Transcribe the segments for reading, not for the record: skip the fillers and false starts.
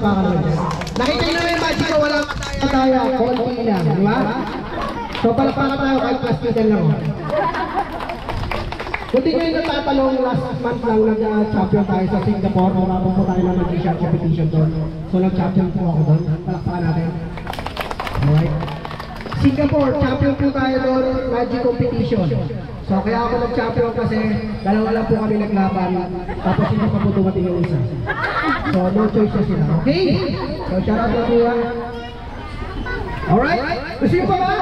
palakpakan naman. Nakita nyo naman yung magic ko, wala tayo, konti lang, di ba? So palakpakan tayo kahit plastikan lang. Kung di kayo natatanong, last month lang nag-champion tayo sa Singapore. Marapon po tayo ng mag-shot competition doon. So nag-champion po ako doon. Palakpakan natin. Alright. Singapore, champion po tayo doon, magic competition. So kaya ako nag-champion kasi dalawa lang po kami naglaban. Tapos hindi pa po dumating yung isa. So no choice na sila. Okay? So shout out na po yan. Alright? Gusto nyo pa ba?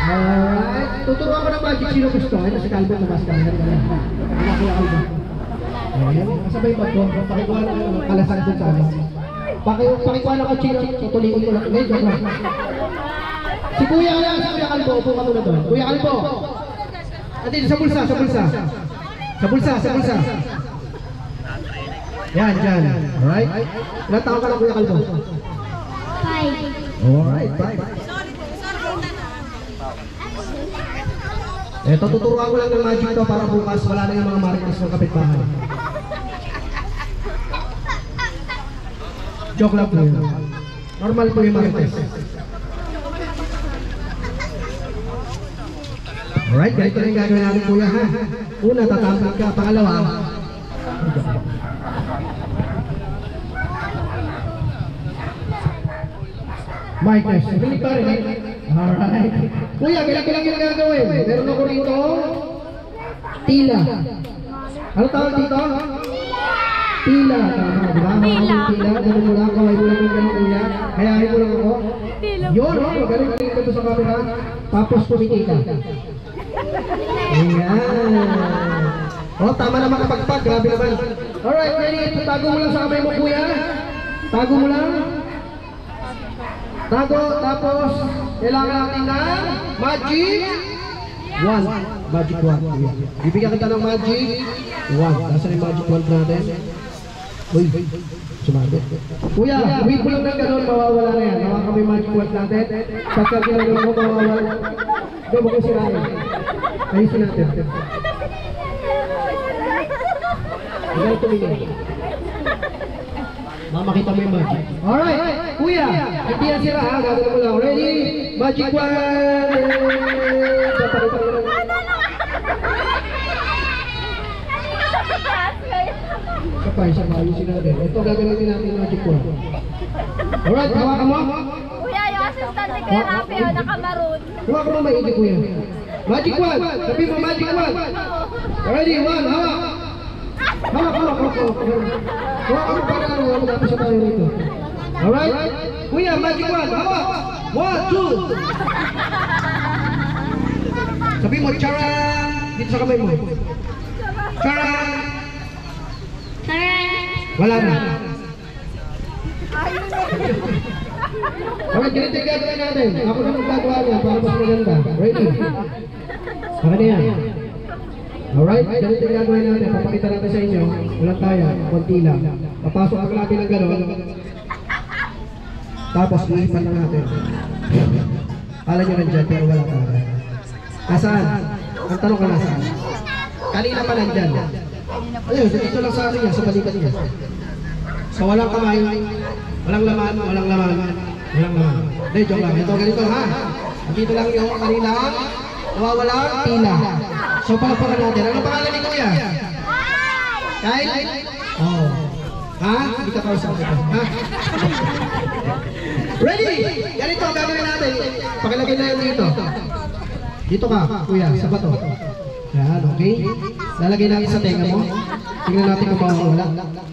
Alright. Tuturuan ko ng magic sino gusto. Ayun si Calvin na mas kami. Kuya Calvin. Ayan. Kasabay ba ito? Pakikuha ng kalasan doon sa amin. Pakikuha ng kuchino. Tutuliin ko lang. Medyo lang. Si Kuya lang, si Kuya Calvo. Upo ka muna doon. Kuya Calvo. Andito sa bulsa, sa bulsa. Sa bulsa, sa bulsa. Yan, yan. Alright. Ilang taon ka lang Kuya Calvo? 5. Alright, 5. Eto, tuturuan ko lang ng magic to para bukas wala na yung mga marites ng kapitbahay. Joke lang po yun. Normal po yung marites. Alright, ganito na yung gagawin natin kuya ha. Una, tatampil ka. Pangalawa, Mike, nice. Bilig pa rin. Alright. Kuya, kailang gagawin. Meron ako rito. Tila. Ano tawag dito? Tila. Tama, di ba? Tila. Ganun mo lang. Kaway mo lang yung ganun kuya. Kayahin mo lang ako. Yun, oh. Magaling ka ito sa camera. Tapos pumiti ka. Ayan. Oh, tama naman kapagpag. Grabe naman. Alright, ready. Tago mo lang sa kamay mo kuya. Tago mo lang. Tago, tapos kailangan natin ng magic 1. Magic 1. Bibigyan kita ng magic 1. Nasaan yung magic 1 natin? Uy, sumabit. Kuya, uwi ko lang ng gano'n, mawawala na yan. Nawa kami magic 1 natin. Sakal ko lang mo, mawawala. Hindi, huwag yung sirahin. Ayusin natin. Hanggang tumingin. Makita mo yung magic. Alright, kuya, hindi yan sira ha, gagawin mo lang. Ready? Magic 1! Kapay, siya maayusin natin. Ito gagawin natin yung magic 1. Alright, hawakan mo. Kuya, yung assistant ni Kuya Rafi, naka-maroon. Hawakan mo maigi kuya. Magic 1! Sabi mo magic 1! Ready? 1, hawak! Hawak. Hawak mo para ano, dapat siya tayo rito. Alright? Kuya, magic 1, hawak! 1, 2! Sabi mo, charan! Dito sa kamay mo. Charan! Wala na. Alright, ganito yung gagawin natin. Ako na magagawa niya para mas maganda. Ready? Saka na yan. Alright, ganito yung gagawin natin. Papakita natin sa inyo. Walang tayo, konti lang. Papasok ang natin ng gano'n. Tapos iipan lang natin. Kala nyo nandyan pero wala tayo. Nasaan? Ang tanong ka nasaan? Kanina pa nandyan. Ayun, dito lang sa akin niya, sa balikat niya. So walang kamay, walang laman. Hindi, joke lang. Ito, ganito ha. Dito lang yung kanilang nawawalang tila. So palapakan natin. Ano pangalan ni Kuya? Kyle? Oo. Ha? Hindi ka kausap ito. Ha? Ready? Ganito ang gagawin natin. Pakilagay na yun dito. Dito ka, Kuya, sa bato. Yan, okay? Lalagay natin sa tenga mo. Tingnan natin kung mawawala.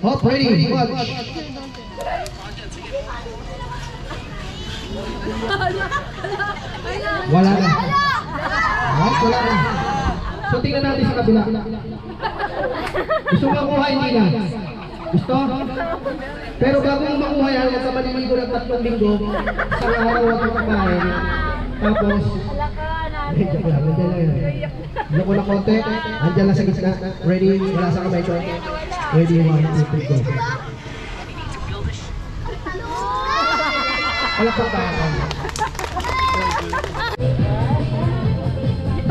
Hop, ready? Watch. Wala na. Wala na. So tingnan natin sa kabila. Gusto mo makuha, hindi na. Gusto? Pero bago mo makuha yan, sa maliligo ng 3 linggo, isang araw ang kakabahin. Tapos, joke lang, nandiyan lang yan. Joke ko na konti, andyan lang sa gitna. Ready? Wala sa kamay ko. Ready? 1, 2, 3, go. Palakpak tayo.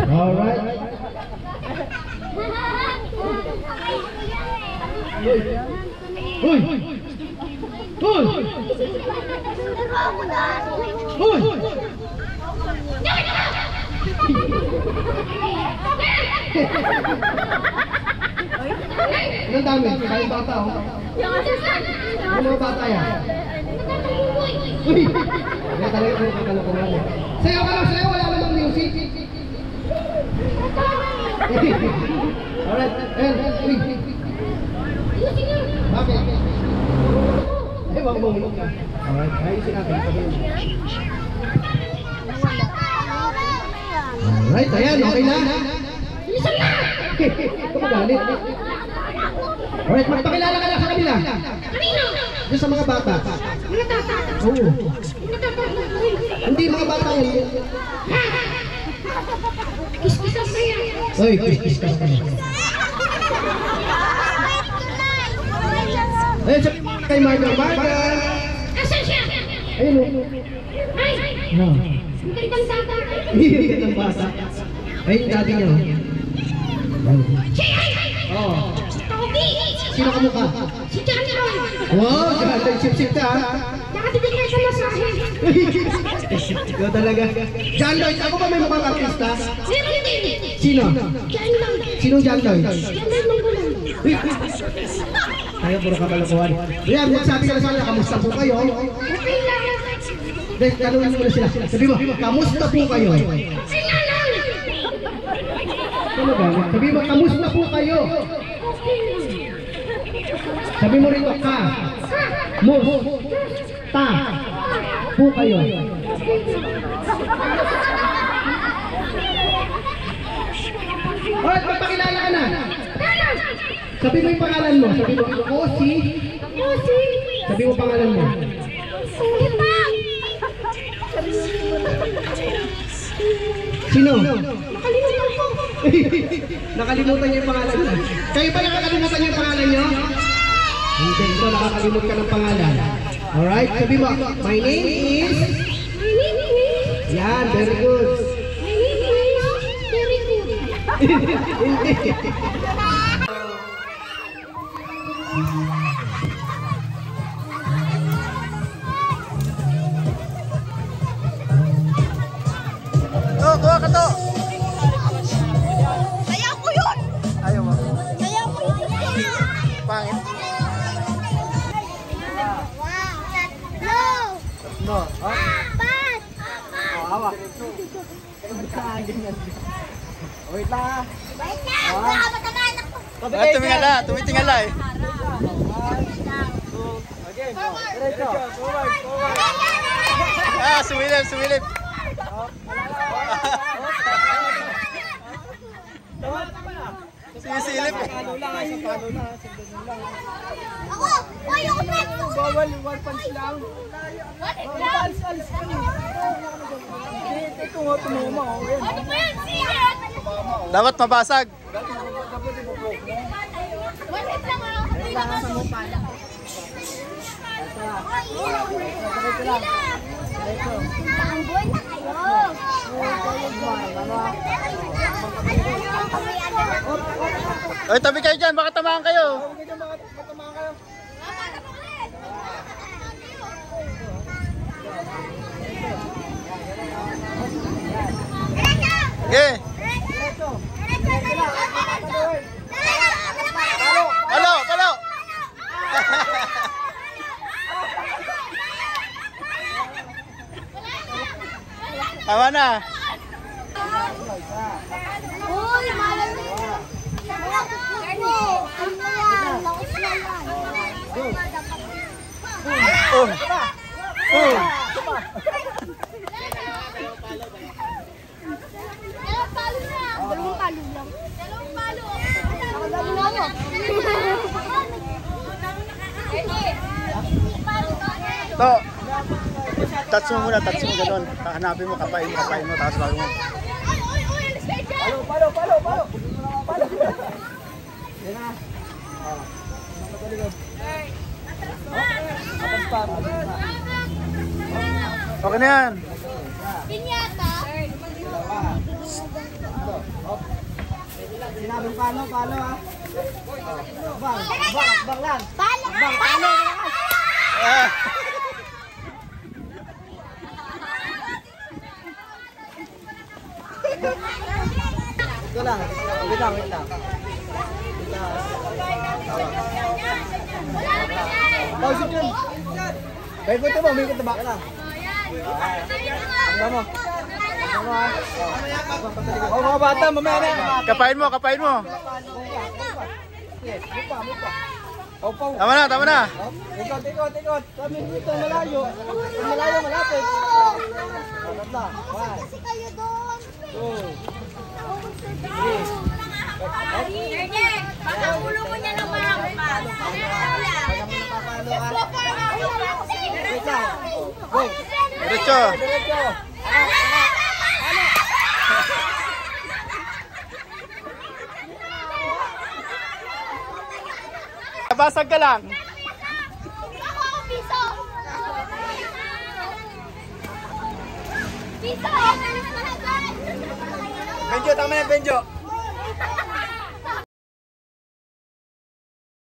Alright. Hoy! Hoy! Hoy! Anong dami? Kahit bata, oh. Yung assistant. Ano mga bata yan? Uy! Kaya talaga ang kakalokohan eh. Sayo ka lang, sayo! Wala namang music! Alright, uy! Bakit? Eh, wag mo ka. Alright, ayusin natin. Alright, ayan, okay na. Kumagalit. Alright, magpakilala ka na sa kanila. Diyan sa mga bata. Oo. Hindi mga bata yan. Kis-kisas na yan. Oy, kis-kis ka na. Ayun, sabi mo kay Marga. Marga! Asan siya? Ayun o. Ay! No. Ang gandang bata. Hindi ng bata. Ayun, dati niya. Oo. Toby! Sino ka mukha? Si John Roy! Wow, ganda. Sip-sip ka ha. Nakatitig na sa masahe. Ikaw talaga. John Lloyd, ako ba may mukhang artista? Meron din! Sino? John lang. Sinong John Lloyd? John lang ng gulang. Tayo, puro kabalokohan. Ayan, magsabi ka na sa kanila, kamusta po kayo? Okay lang. Tanungin mo na sila. Sabi mo, kamusta po kayo? Okay lang lang. Ano ba? Sabi mo, kamusta po kayo? Sabi mo rito, ka. Mo. Ta. Po kayo. Alright, magpakilala ka na. Sabi mo yung pangalan mo. Sabi mo, Osi. Sabi mo pangalan mo. Sino? Nakalimutan ko. Nakalimutan niya yung pangalan niya. Kayo ba nakakalimutan niyo yung pangalan niyo? Hindi, ito nakakalimut ka ng pangalan. Alright, sabi mo, my name is... Yan, very good. Hindi. Kuha ka to! Ayaw ko yun! Ayaw mo. Ayaw ko yun! Pangit. No. Apat! Hawak. Wait lang ha. Wait na! Grabe ka na anak ko! Tumingala. Tumitingala eh. Again, diretso. Sumilip. Sinisilip eh. Ako! Ayaw ko na! Bawal, one punch lang. Ito nga, tumuma ako. Ano ba yan? Siyan! Dapat mabasag. Wait lang ah! Hindi na sa mukha. Tanggoy na kayo! Oy, tabi kayo dyan. Baka tamaan kayo. Okay. Palo. Tama na. Uy, malam mo! Ano yan? Laos na yan. Dalawang palo na. Dalawang palo lang. Dalawang palo. To. Touch mo muna, ganun. Hanapin mo, kapain mo, tapos bago mo. Okay na yan. Pinyata. Sinabing palo ha. Bang lang. Palo Ah. Ito lang. Wait lang. Pausip yun. Kaya ito mo, may kutabak ka lang. Ang mo. Oh, mga bata, mamaya na. Kapain mo. Tama na. Ikot. Kami dito, malayo. Malayo, malapit. Kasi kayo doon. Baka ulo mo niya ng mga Diretso. Basag ka lang. Piso. Benjo, tama na, Benjo.